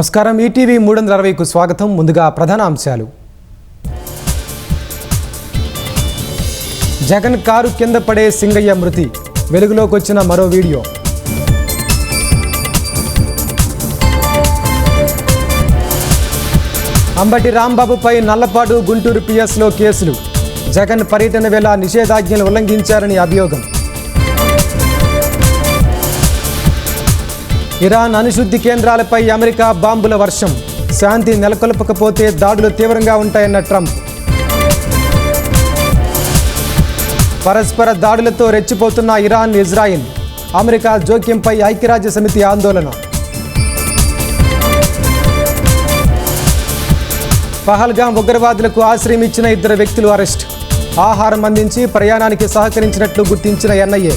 నమస్కారం ఈటీవీ 360కు స్వాగతం. ముందుగా ప్రధాన అంశాలు. జగన్ కారు కింద పడే సింగయ్య మృతి, వెలుగులోకి వచ్చిన మరో వీడియో. అంబటి రాంబాబుపై నల్లపాడు గుంటూరు పిఎస్లో కేసులు, జగన్ పర్యటన వేళ నిషేధాజ్ఞలు ఉల్లంఘించారని అభియోగం. ఇరాన్ అణుశుద్ధి కేంద్రాలపై అమెరికా బాంబుల వర్షం, శాంతి నెలకొల్పకపోతే దాడులు తీవ్రంగా ఉంటాయన్న ట్రంప్. పరస్పర దాడులతో రెచ్చిపోతున్న ఇరాన్, ఇజ్రాయిల్, అమెరికా జోక్యంపై ఐక్యరాజ్య సమితి ఆందోళన. పహల్గాం ఉగ్రవాదులకు ఆశ్రయం ఇచ్చిన 2 వ్యక్తులు అరెస్ట్, ఆహారం అందించి ప్రయాణానికి సహకరించినట్లు గుర్తించిన ఎన్ఐఏ.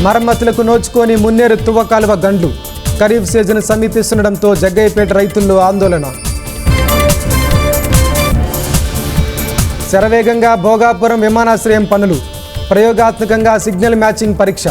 మరమ్మతులకు నోచుకొని మున్నేరు తువ్వకాలువ గండ్లు, ఖరీఫ్ సీజన్ సమీపిస్తుండటంతో జగ్గయ్యపేట రైతుల్లో ఆందోళన. శరవేగంగా భోగాపురం విమానాశ్రయం పనులు, ప్రయోగాత్మకంగా సిగ్నల్ మ్యాచింగ్ పరీక్ష.